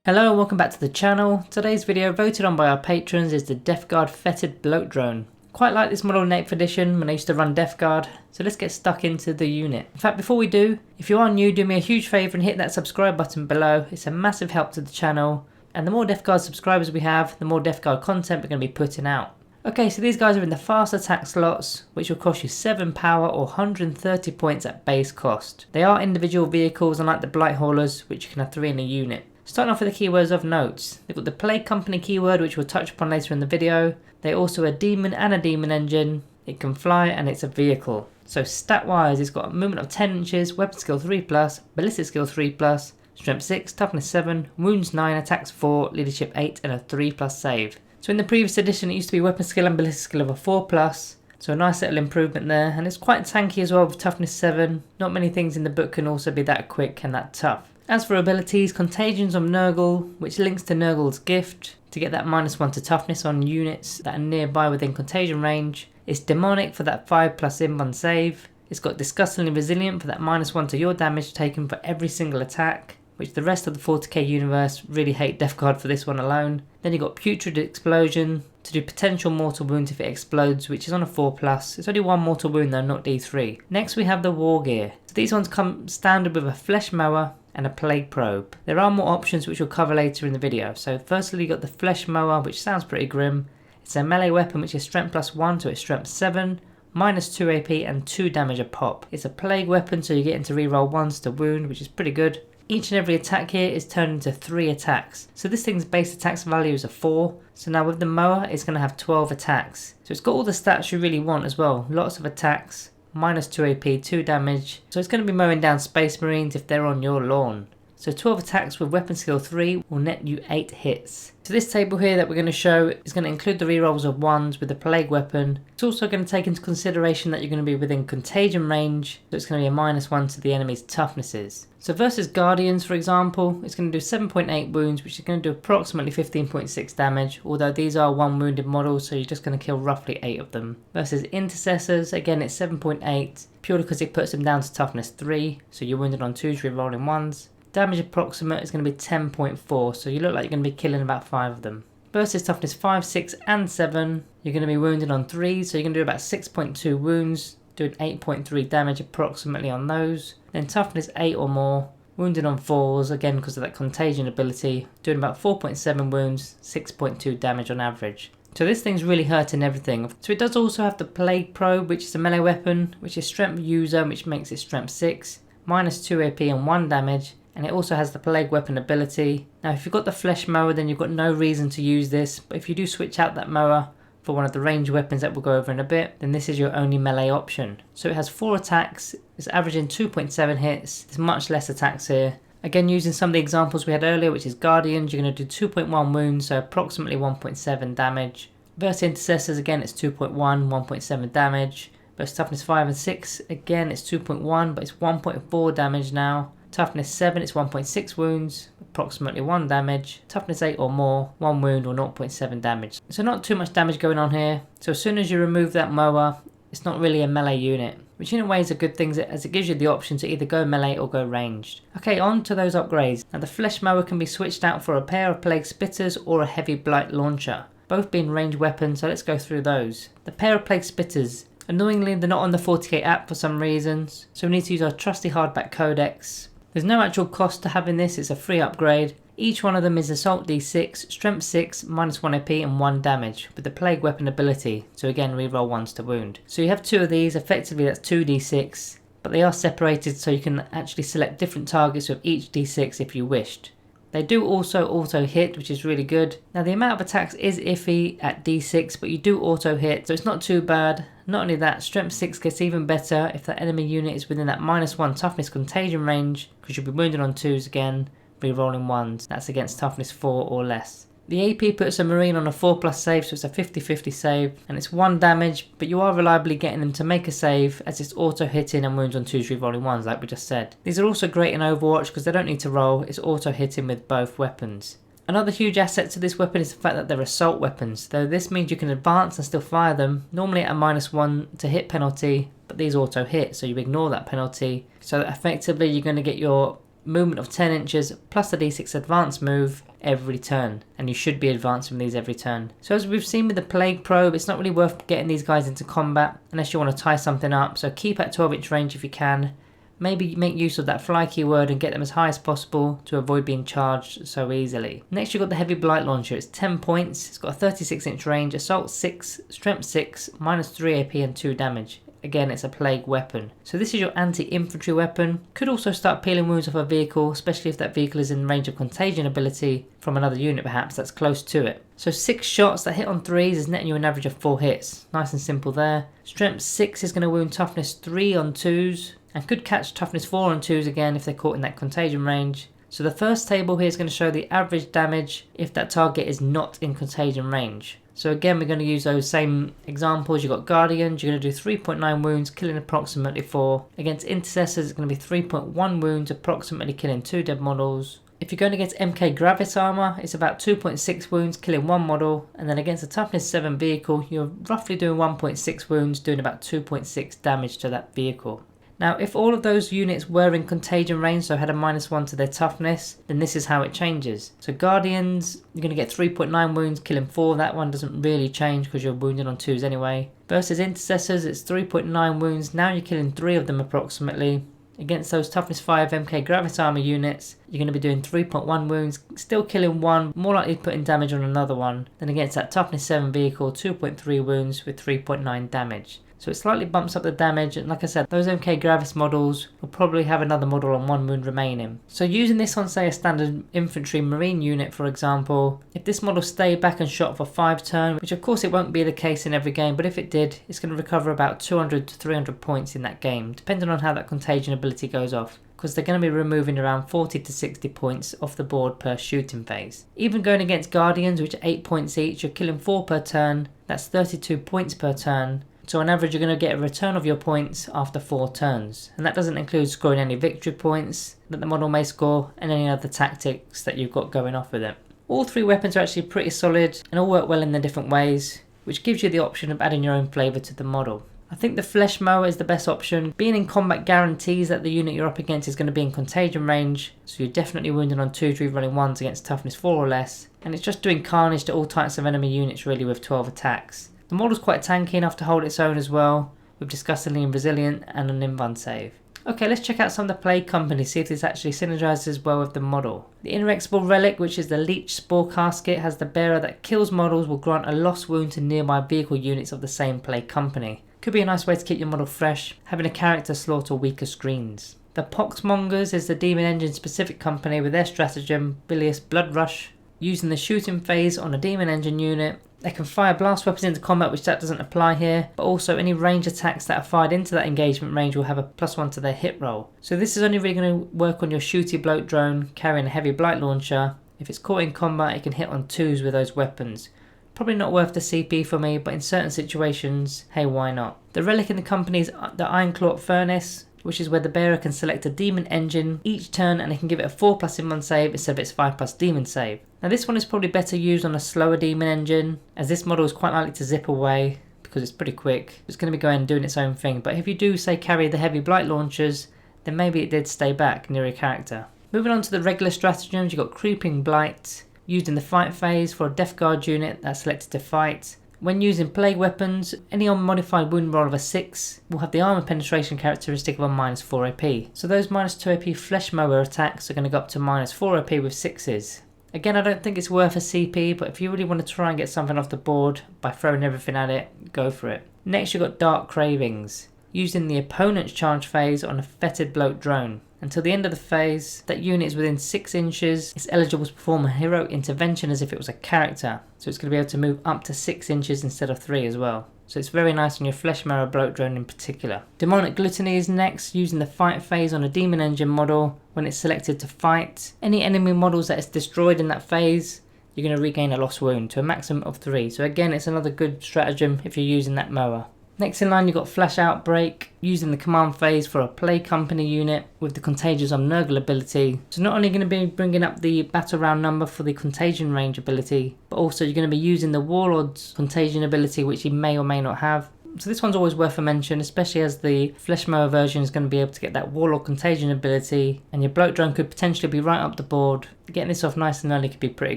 Hello and welcome back to the channel. Today's video, voted on by our patrons, is the Death Guard Foetid Bloat drone. Quite like this model in 8th edition when I used to run Death Guard, so let's get stuck into the unit. In fact, before we do, if you are new, do me a huge favour and hit that subscribe button below. It's a massive help to the channel, and the more Death Guard subscribers we have, the more Death Guard content we're going to be putting out. Okay, so these guys are in the fast attack slots, which will cost you 7 power or 130 points at base cost. They are individual vehicles, unlike the Blight Haulers, which you can have 3 in a unit. Starting off with the keywords of notes, they've got the Plague Company keyword, which we'll touch upon later in the video. They're also a demon and a demon engine. It can fly and it's a vehicle. So stat wise, it's got a movement of 10 inches, weapon skill 3+, ballistic skill 3+, strength 6, toughness 7, wounds 9, attacks 4, leadership 8 and a 3+ save. So in the previous edition it used to be weapon skill and ballistic skill of a 4+. So a nice little improvement there, and it's quite tanky as well with toughness 7. Not many things in the book can also be that quick and that tough. As for abilities, Contagions on Nurgle, which links to Nurgle's gift to get that -1 to toughness on units that are nearby within contagion range. It's Demonic for that 5+ inbond save. It's got Disgustingly Resilient for that -1 to your damage taken for every single attack, which the rest of the 40k universe really hate Death Guard for this one alone. Then you got Putrid Explosion to do potential mortal wounds if it explodes, which is on a 4+. It's only 1 mortal wound though, not D3. Next we have the Wargear. So these ones come standard with a Flesh Mower and a Plague Probe. There are more options which we'll cover later in the video. So firstly you got the Flesh Mower, which sounds pretty grim. It's a melee weapon which is strength +1 to its strength 7, -2 AP and 2 damage a pop. It's a plague weapon, so you get into reroll 1s to wound, which is pretty good. Each and every attack here is turned into 3 attacks. So this thing's base attacks value is a 4. So now with the mower, it's going to have 12 attacks. So it's got all the stats you really want as well. Lots of attacks, -2 AP, 2 damage. So it's going to be mowing down Space Marines if they're on your lawn. So 12 attacks with weapon skill 3 will net you 8 hits. So this table here that we're going to show is going to include the rerolls of 1s with the plague weapon. It's also going to take into consideration that you're going to be within contagion range, so it's going to be a -1 to the enemy's toughnesses. So versus Guardians, for example, it's going to do 7.8 wounds, which is going to do approximately 15.6 damage, although these are 1 wounded models, so you're just going to kill roughly 8 of them. Versus Intercessors, again it's 7.8, purely because it puts them down to toughness 3, so you're wounded on 2s, rerolling 1s. Damage approximate is going to be 10.4, so you look like you're going to be killing about 5 of them. Versus toughness 5, 6 and 7, you're going to be wounded on 3s, so you're going to do about 6.2 wounds, doing 8.3 damage approximately on those. Then toughness 8 or more, wounded on 4s, again because of that contagion ability, doing about 4.7 wounds, 6.2 damage on average. So this thing's really hurting everything. So it does also have the Plague Probe, which is a melee weapon, which is strength user, which makes it strength 6, -2 AP and 1 damage. And it also has the Plague Weapon ability. Now if you've got the Flesh Mower, then you've got no reason to use this, but if you do switch out that mower for one of the ranged weapons that we'll go over in a bit, then this is your only melee option. So it has 4 attacks, it's averaging 2.7 hits, there's much less attacks here. Again, using some of the examples we had earlier, which is Guardians, you're going to do 2.1 wounds, so approximately 1.7 damage. Versus Intercessors, again it's 2.1, 1.7 damage. Versus Toughness 5 and 6, again it's 2.1, but it's 1.4 damage now. Toughness 7, it's 1.6 wounds, approximately 1 damage. Toughness 8 or more, 1 wound or 0.7 damage. So not too much damage going on here. So as soon as you remove that mower, it's not really a melee unit, which in a way is a good thing as it gives you the option to either go melee or go ranged. Okay, on to those upgrades. Now the Flesh Mower can be switched out for a pair of Plague Spitters or a Heavy Blight Launcher, both being ranged weapons, so let's go through those. The pair of Plague Spitters, annoyingly they're not on the 40k app for some reasons, so we need to use our trusty hardback codex. There's no actual cost to having this, it's a free upgrade. Each one of them is Assault D6, Strength 6, -1 AP and 1 damage, with the Plague Weapon ability, so again reroll 1s to wound. So you have 2 of these, effectively that's 2 D6, but they are separated so you can actually select different targets with each D6 if you wished. They do also auto-hit, which is really good. Now the amount of attacks is iffy at D6, but you do auto-hit, so it's not too bad. Not only that, Strength 6 gets even better if that enemy unit is within that -1 toughness contagion range, because you'll be wounded on 2s again, re-rolling 1s. That's against toughness 4 or less. The AP puts a Marine on a 4+ save, so it's a 50-50 save, and it's 1 damage, but you are reliably getting them to make a save as it's auto-hitting and wounds on 2s, re-rolling 1s like we just said. These are also great in Overwatch because they don't need to roll, it's auto-hitting with both weapons. Another huge asset to this weapon is the fact that they're assault weapons, though this means you can advance and still fire them, normally at a -1 to hit penalty, but these auto-hit, so you ignore that penalty, so that effectively you're going to get your movement of 10 inches plus the d6 advance move every turn, and you should be advancing these every turn. So as we've seen with the Plague Probe, it's not really worth getting these guys into combat unless you want to tie something up, so keep at 12-inch range if you can. Maybe make use of that fly keyword and get them as high as possible to avoid being charged so easily. Next you've got the Heavy Blight Launcher. It's 10 points, it's got a 36-inch range, assault 6, strength 6, minus 3 AP and 2 damage. Again, it's a plague weapon. So this is your anti-infantry weapon. Could also start peeling wounds off a vehicle, especially if that vehicle is in range of contagion ability from another unit perhaps that's close to it. So 6 shots that hit on 3s is netting you an average of 4 hits. Nice and simple there. Strength 6 is going to wound toughness 3 on 2s. And could catch toughness 4 on 2s again if they're caught in that contagion range. So the first table here is going to show the average damage if that target is not in contagion range. So again, we're going to use those same examples. You've got Guardians, you're going to do 3.9 wounds, killing approximately 4. Against Intercessors, it's going to be 3.1 wounds, approximately killing 2 dead models. If you're going against MK Gravis Armor, it's about 2.6 wounds, killing 1 model. And then against a toughness 7 vehicle, you're roughly doing 1.6 wounds, doing about 2.6 damage to that vehicle. Now, if all of those units were in contagion range, so had a -1 to their toughness, then this is how it changes. So Guardians, you're going to get 3.9 wounds, killing 4. That one doesn't really change because you're wounded on 2s anyway. Versus Intercessors, it's 3.9 wounds. Now you're killing 3 of them approximately. Against those toughness 5 MK Gravis Armor units, you're going to be doing 3.1 wounds, still killing 1, more likely putting damage on another one. Then against that toughness 7 vehicle, 2.3 wounds with 3.9 damage. So it slightly bumps up the damage, and like I said, those MK Gravis models will probably have another model on 1 wound remaining. So using this on say a standard infantry marine unit for example, if this model stayed back and shot for 5 turns, which of course it won't be the case in every game, but if it did, it's going to recover about 200 to 300 points in that game, depending on how that contagion ability goes off, because they're going to be removing around 40 to 60 points off the board per shooting phase. Even going against Guardians, which are 8 points each, you're killing 4 per turn, that's 32 points per turn. So on average you're going to get a return of your points after 4 turns, and that doesn't include scoring any victory points that the model may score and any other tactics that you've got going off with it. All 3 weapons are actually pretty solid and all work well in their different ways, which gives you the option of adding your own flavour to the model. I think the Flesh Mower is the best option. Being in combat guarantees that the unit you're up against is going to be in contagion range, so you're definitely wounded on 2 running 1s against toughness 4 or less, and it's just doing carnage to all types of enemy units really with 12 attacks. The model's quite tanky enough to hold its own as well, with disgustingly resilient and an invuln save. Okay, let's check out some of the Plague Company, see if this actually synergizes well with the model. The Inexorable Relic, which is the Leech Spore Casket, has the bearer that kills models will grant a lost wound to nearby vehicle units of the same Plague Company. Could be a nice way to keep your model fresh, having a character slaughter weaker screens. The Poxmongers is the Demon Engine specific company with their stratagem, Bilious Blood Rush. Using the shooting phase on a Demon Engine unit, they can fire blast weapons into combat, which that doesn't apply here, but also any range attacks that are fired into that engagement range will have a +1 to their hit roll. So this is only really going to work on your Foetid Bloat drone carrying a Heavy Blight Launcher. If it's caught in combat, it can hit on 2s with those weapons. Probably not worth the CP for me, but in certain situations, hey, why not? The relic in the company is the Ironclawed Furnace, which is where the bearer can select a demon engine each turn and it can give it a 4+ invuln save instead of its 5+ demon save. Now this one is probably better used on a slower demon engine, as this model is quite likely to zip away because it's pretty quick. It's going to be going and doing its own thing, but if you do say carry the Heavy Blight Launchers, then maybe it did stay back near your character. Moving on to the regular stratagems, you've got Creeping Blight, used in the fight phase for a Death Guard unit that's selected to fight. When using plague weapons, any unmodified wound roll of a 6 will have the armor penetration characteristic of a -4 AP. So those -2 AP Flesh Mower attacks are going to go up to -4 AP with 6s. Again, I don't think it's worth a CP, but if you really want to try and get something off the board by throwing everything at it, go for it. Next you've got Dark Cravings, used in the opponent's charge phase on a Foetid Bloat drone. Until the end of the phase, that unit is within 6 inches. It's eligible to perform a hero intervention as if it was a character. So it's going to be able to move up to 6 inches instead of 3 as well. So it's very nice on your Flesh Mower Bloat drone in particular. Demonic Gluttony is next, using the fight phase on a Demon Engine model when it's selected to fight. Any enemy models that is destroyed in that phase, you're going to regain a lost wound to a maximum of 3. So again, it's another good stratagem if you're using that mower. Next in line you've got Flash Outbreak, using the command phase for a Plague Company unit with the Contagious Nurgle ability. So not only going to be bringing up the battle round number for the Contagion range ability, but also you're going to be using the Warlord's Contagion ability, which you may or may not have. So this one's always worth a mention, especially as the Flesh Mower version is going to be able to get that Warlord Contagion ability, and your Bloat Drone could potentially be right up the board. Getting this off nice and early could be pretty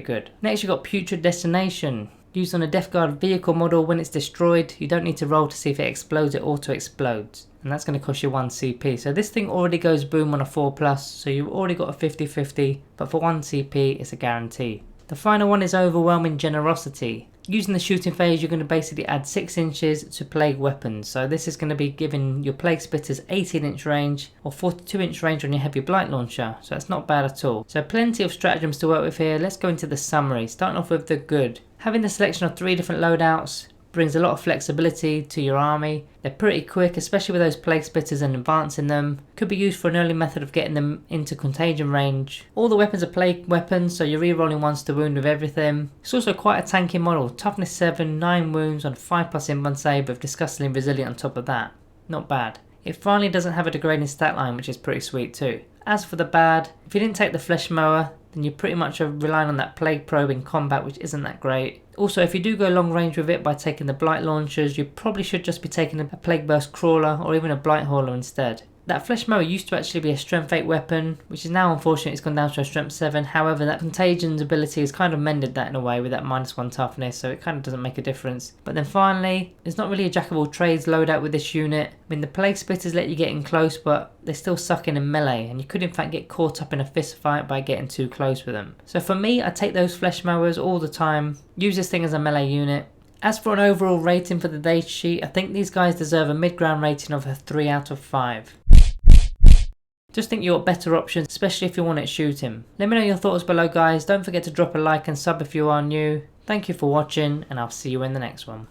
good. Next you've got Putrid Destination. Used on a Death Guard vehicle model. When it's destroyed, you don't need to roll to see if it explodes, it auto explodes. And that's going to cost you 1 CP. So this thing already goes boom on a 4+, so you've already got a 50-50, but for 1 CP it's a guarantee. The final one is Overwhelming Generosity. Using the shooting phase, you're going to basically add 6 inches to plague weapons. So this is going to be giving your plague spitters 18-inch range or 42-inch range on your heavy blight launcher. So that's not bad at all. So plenty of stratagems to work with here. Let's go into the summary, starting off with the good. Having the selection of 3 different loadouts brings a lot of flexibility to your army. They're pretty quick, especially with those plague spitters and advancing them. Could be used for an early method of getting them into contagion range. All the weapons are plague weapons, so you're re-rolling ones to wound with everything. It's also quite a tanky model. Toughness 7, 9 wounds on 5+ inbond save with disgustingly resilient on top of that. Not bad. It finally doesn't have a degrading stat line, which is pretty sweet too. As for the bad, if you didn't take the Flesh Mower, then you pretty much are relying on that Plague Probe in combat, which isn't that great. Also, if you do go long range with it by taking the Blight Launchers, you probably should just be taking a Plague Burst Crawler or even a Blight Hauler instead. That Flesh Mower used to actually be a Strength 8 weapon, which is now unfortunately it's gone down to a Strength 7. However, that Contagion's ability has kind of mended that in a way with that -1 toughness, so it kind of doesn't make a difference. But then finally, there's not really a jack of all trades loadout with this unit. I mean, the Plague Spitters let you get in close, but they still suck in melee, and you could in fact get caught up in a fist fight by getting too close with them. So for me, I take those Flesh Mowers all the time, use this thing as a melee unit. As for an overall rating for the datasheet, I think these guys deserve a mid-ground rating of a 3 out of 5. Just think you've got better options, especially if you want to shoot him. Let me know your thoughts below, guys. Don't forget to drop a like and sub if you are new. Thank you for watching, and I'll see you in the next one.